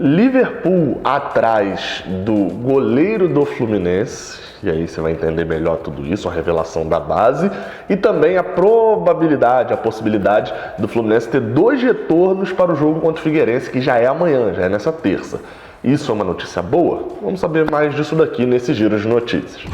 Liverpool atrás do goleiro do Fluminense, e aí você vai entender melhor tudo isso, a revelação da base, e também a probabilidade, a possibilidade do Fluminense ter 2 retornos para o jogo contra o Figueirense, que já é amanhã, já é nessa terça. Isso é uma notícia boa? Vamos saber mais disso daqui nesse giro de notícias.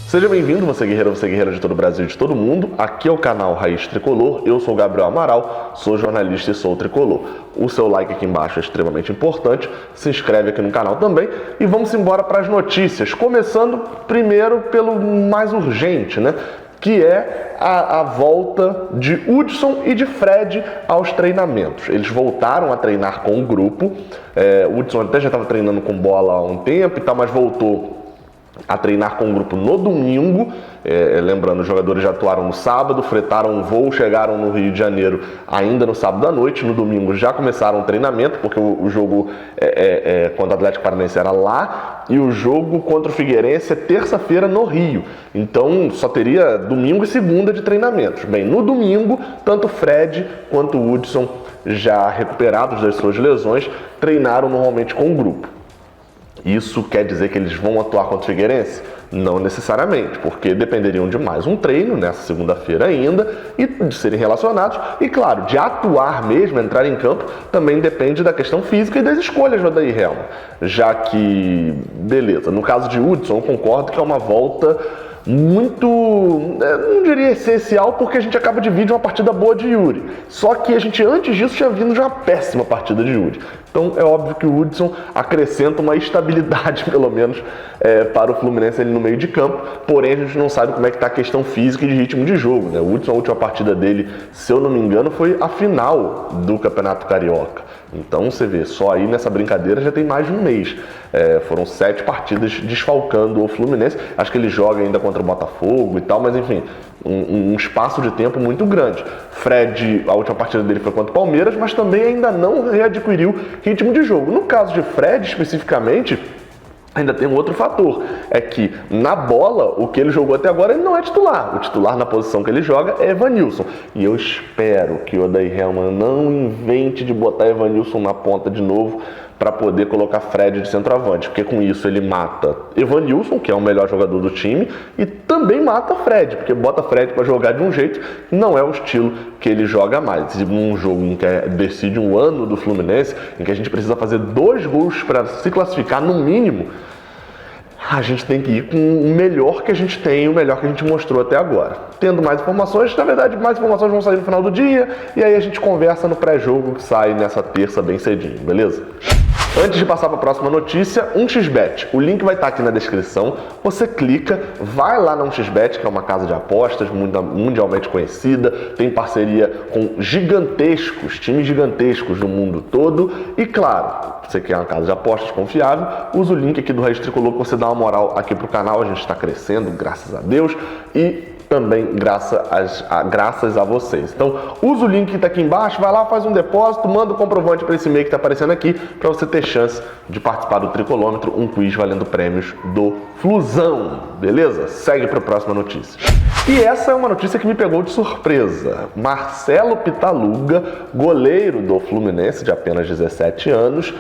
Seja bem-vindo, você guerreira de todo o Brasil e de todo mundo. Aqui é o canal Raiz Tricolor, eu sou o Gabriel Amaral, sou jornalista e sou tricolor. O seu like aqui embaixo é extremamente importante, se inscreve aqui no canal também e vamos embora para as notícias. Começando primeiro pelo mais urgente, né? Que é a volta de Hudson e de Fred aos treinamentos. Eles voltaram a treinar com o grupo, o Hudson até já estava treinando com bola há um tempo e tal, mas voltou a treinar com o grupo no domingo. Lembrando, os jogadores já atuaram no sábado, fretaram um voo, chegaram no Rio de Janeiro ainda no sábado à noite. No domingo já começaram o treinamento, porque o jogo contra o Atlético Paranaense era lá e o jogo contra o Figueirense é terça-feira no Rio. Então só teria domingo e segunda de treinamentos. Bem, no domingo, tanto o Fred quanto o Hudson, já recuperados das suas lesões, treinaram normalmente com o grupo. Isso quer dizer que eles vão atuar contra o Figueirense? Não necessariamente, porque dependeriam de mais um treino nessa segunda-feira ainda e de serem relacionados. E claro, de atuar mesmo, entrar em campo, também depende da questão física e das escolhas do Odair Hellmann. Já que, beleza, no caso de Hudson, eu concordo que é uma volta muito, não diria essencial, porque a gente acaba de vir de uma partida boa de Yuri. Só que a gente antes disso tinha vindo de uma péssima partida de Yuri. Então é óbvio que o Hudson acrescenta uma estabilidade, pelo menos, para o Fluminense ali no meio de campo. Porém, a gente não sabe como é que está a questão física e de ritmo de jogo, né? O Hudson, a última partida dele, se eu não me engano, foi a final do Campeonato Carioca. Então você vê, só aí nessa brincadeira já tem mais de um mês. Foram 7 partidas desfalcando o Fluminense. Acho que ele joga ainda contra o Botafogo e tal, mas enfim, um espaço de tempo muito grande. Fred, a última partida dele foi contra o Palmeiras, mas também ainda não readquiriu ritmo de jogo. No caso de Fred, especificamente, ainda tem um outro fator, é que na bola, o que ele jogou até agora, ele não é titular. O titular na posição que ele joga é Evanilson. E eu espero que o Odair Hellmann não invente de botar Evanilson na ponta de novo para poder colocar Fred de centroavante, porque com isso ele mata Evanilson, que é o melhor jogador do time, e também mata Fred, porque bota Fred para jogar de um jeito que não é o estilo que ele joga mais. E num jogo em que decide um ano do Fluminense, em que a gente precisa fazer 2 gols para se classificar no mínimo, a gente tem que ir com o melhor que a gente tem, o melhor que a gente mostrou até agora. Tendo mais informações, na verdade, mais informações vão sair no final do dia, e aí a gente conversa no pré-jogo que sai nessa terça bem cedinho, beleza? Antes de passar para a próxima notícia, 1xBet. O link vai estar aqui na descrição. Você clica, vai lá na 1xBet, que é uma casa de apostas mundialmente conhecida, tem parceria com times gigantescos no mundo todo. E claro, você quer uma casa de apostas confiável, usa o link aqui do Raiz Tricolor para você dar uma moral aqui pro canal. A gente está crescendo, graças a Deus. E também graças a vocês. Então, usa o link que está aqui embaixo, vai lá, faz um depósito, manda o comprovante para esse e-mail que está aparecendo aqui, para você ter chance de participar do Tricolômetro, um quiz valendo prêmios do Flusão, beleza? Segue para a próxima notícia. E essa é uma notícia que me pegou de surpresa. Marcelo Pitaluga, goleiro do Fluminense de apenas 17 anos,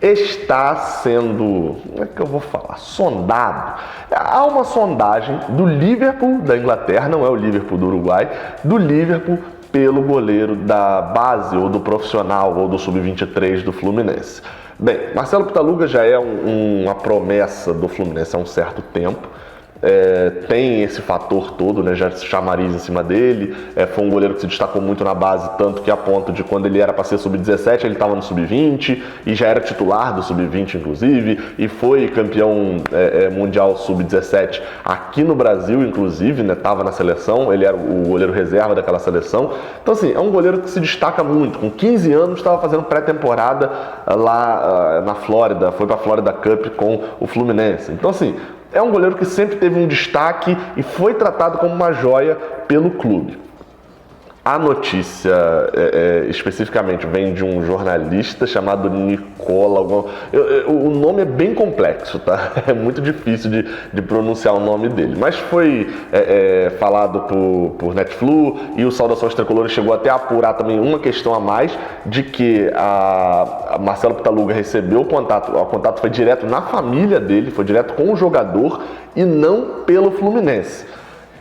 está sendo, como é que eu vou falar, sondado. Há uma sondagem do Liverpool da Inglaterra, não é o Liverpool do Uruguai, do Liverpool pelo goleiro da base, ou do profissional, ou do sub-23 do Fluminense. Bem, Marcelo Pitaluga já é uma promessa do Fluminense há um certo tempo. Tem esse fator todo, né? Já chamariz em cima dele. Foi um goleiro que se destacou muito na base, tanto que a ponto de quando ele era para ser sub-17, ele estava no sub-20 e já era titular do sub-20, inclusive, e foi campeão mundial sub-17 aqui no Brasil, inclusive, né? Estava na seleção, ele era o goleiro reserva daquela seleção. Então, assim, é um goleiro que se destaca muito. Com 15 anos, estava fazendo pré-temporada lá na Flórida, foi para a Florida Cup com o Fluminense. Então, assim, é um goleiro que sempre teve um destaque e foi tratado como uma joia pelo clube. A notícia especificamente vem de um jornalista chamado Nicola. O nome é bem complexo, tá? É muito difícil de pronunciar o nome dele. Mas foi falado por Netflu, e o Saudações Tricolores chegou até a apurar também uma questão a mais, de que a Marcelo Pitaluga recebeu o contato foi direto na família dele, foi direto com o jogador e não pelo Fluminense.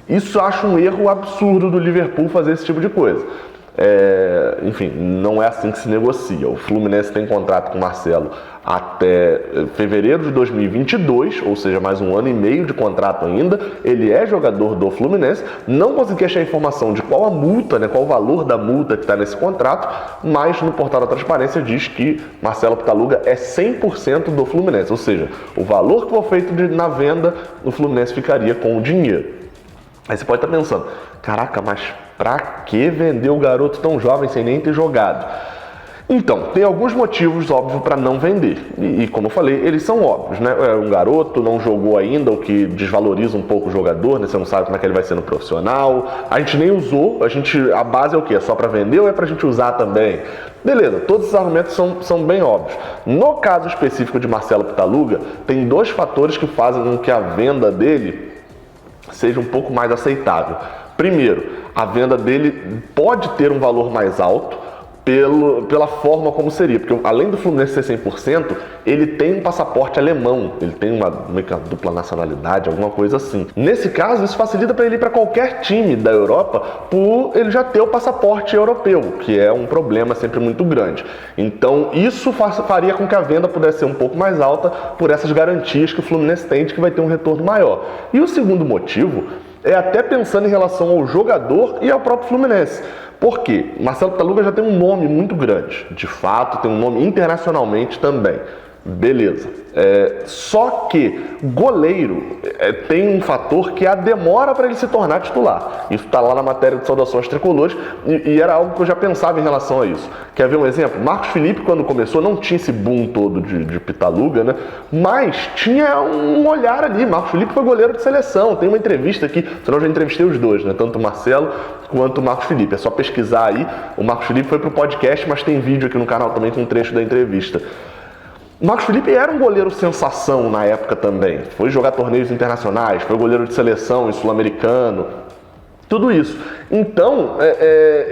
Isso eu acho um erro absurdo do Liverpool fazer esse tipo de coisa. Enfim, não é assim que se negocia. O Fluminense tem contrato com o Marcelo até fevereiro de 2022, ou seja, mais um ano e meio de contrato ainda. Ele é jogador do Fluminense. Não consegui achar informação de qual a multa, né, qual o valor da multa que está nesse contrato, mas no portal da Transparência diz que Marcelo Pitaluga é 100% do Fluminense, ou seja, o valor que for feito na venda, o Fluminense ficaria com o dinheiro. Aí você pode estar pensando, caraca, mas pra que vender o garoto tão jovem sem nem ter jogado? Então, tem alguns motivos óbvios para não vender. E como eu falei, eles são óbvios, né? Um garoto não jogou ainda, o que desvaloriza um pouco o jogador, né? Você não sabe como é que ele vai ser no profissional. A gente nem usou, a base é o quê? É só para vender ou é pra gente usar também? Beleza, todos esses argumentos são bem óbvios. No caso específico de Marcelo Pitaluga, tem dois fatores que fazem com que a venda dele seja um pouco mais aceitável. Primeiro, a venda dele pode ter um valor mais alto pela forma como seria, porque além do Fluminense ser 100%, ele tem um passaporte alemão, ele tem uma dupla nacionalidade, alguma coisa assim. Nesse caso, isso facilita para ele ir para qualquer time da Europa por ele já ter o passaporte europeu, que é um problema sempre muito grande. Então, isso faria com que a venda pudesse ser um pouco mais alta por essas garantias que o Fluminense tem de que vai ter um retorno maior. E o segundo motivo é até pensando em relação ao jogador e ao próprio Fluminense. Por quê? Marcelo Pitaluga já tem um nome muito grande, de fato, tem um nome internacionalmente também. Beleza. Só que goleiro tem um fator que é a demora para ele se tornar titular. Isso está lá na matéria de Saudações Tricolores e era algo que eu já pensava em relação a isso. Quer ver um exemplo? Marcos Felipe, quando começou, não tinha esse boom todo de Pitaluga, né? Mas tinha um olhar ali. Marcos Felipe foi goleiro de seleção. Tem uma entrevista aqui, senão eu já entrevistei os dois, né? Tanto o Marcelo quanto o Marcos Felipe. É só pesquisar aí. O Marcos Felipe foi pro podcast, mas tem vídeo aqui no canal também com um trecho da entrevista. O Marcos Felipe era um goleiro sensação na época também. Foi jogar torneios internacionais, foi goleiro de seleção em sul-americano, tudo isso. Então,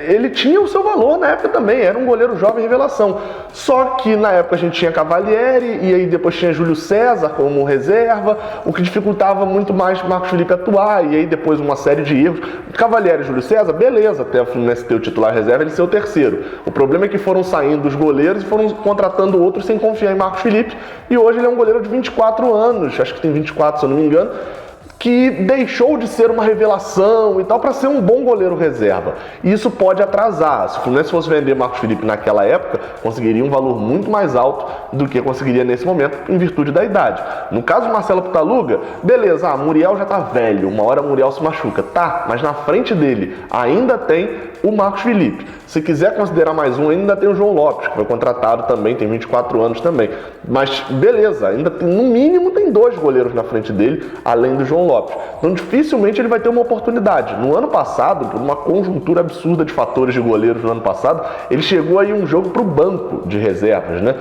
ele tinha o seu valor na época também, era um goleiro jovem revelação. Só que na época a gente tinha Cavalieri e aí depois tinha Júlio César como reserva, o que dificultava muito mais Marcos Felipe atuar, e aí depois uma série de erros. Cavalieri e Júlio César, beleza, até o Fluminense ter o titular reserva, ele ser o terceiro. O problema é que foram saindo os goleiros e foram contratando outros sem confiar em Marcos Felipe, e hoje ele é um goleiro de 24 anos, acho que tem 24 se eu não me engano, que deixou de ser uma revelação e tal para ser um bom goleiro reserva. E isso pode atrasar. Se o Fluminense fosse vender Marcos Felipe naquela época, conseguiria um valor muito mais alto do que conseguiria nesse momento, em virtude da idade. No caso do Marcelo Pitaluga, beleza, Muriel já tá velho, uma hora Muriel se machuca. Tá, mas na frente dele ainda tem o Marcos Felipe. Se quiser considerar mais um, ainda tem o João Lopes, que foi contratado também, tem 24 anos também. Mas beleza, ainda tem, no mínimo tem dois goleiros na frente dele, além do João Lopes. Então dificilmente ele vai ter uma oportunidade. No ano passado, por uma conjuntura absurda de fatores de goleiros no ano passado, ele chegou aí um jogo para o banco de reservas, né?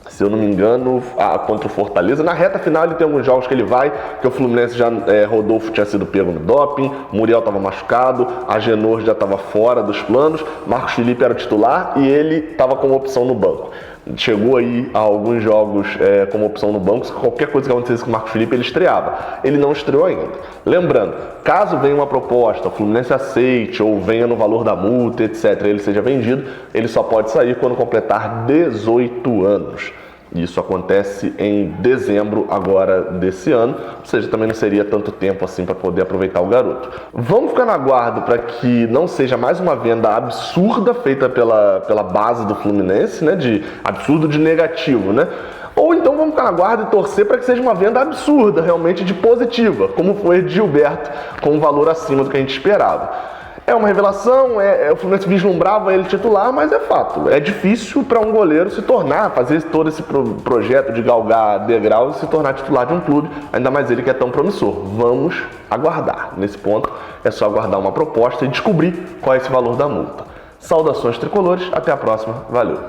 Se eu não me engano, contra o Fortaleza. Na reta final ele tem alguns jogos que ele vai, que o Fluminense já, Rodolfo tinha sido pego no doping, Muriel estava machucado, Agenor já estava fora dos planos, Marcos Felipe era o titular e ele estava como opção no banco. Chegou aí a alguns jogos como opção no banco, qualquer coisa que acontecesse com o Marcos Felipe ele estreava. Ele não estreou ainda. Lembrando, caso venha uma proposta, o Fluminense aceite ou venha no valor da multa, etc., ele seja vendido, ele só pode sair quando completar 18 anos. Isso acontece em dezembro agora desse ano, ou seja, também não seria tanto tempo assim para poder aproveitar o garoto. Vamos ficar no aguardo para que não seja mais uma venda absurda feita pela base do Fluminense, né, de absurdo de negativo, né? Ou então vamos ficar na guarda e torcer para que seja uma venda absurda, realmente de positiva, como foi a de Gilberto, com um valor acima do que a gente esperava. É uma revelação, o Fluminense vislumbrava ele titular, mas é fato. É difícil para um goleiro se tornar, fazer todo esse projeto de galgar degrau e se tornar titular de um clube, ainda mais ele que é tão promissor. Vamos aguardar. Nesse ponto, é só aguardar uma proposta e descobrir qual é esse valor da multa. Saudações tricolores, até a próxima, valeu!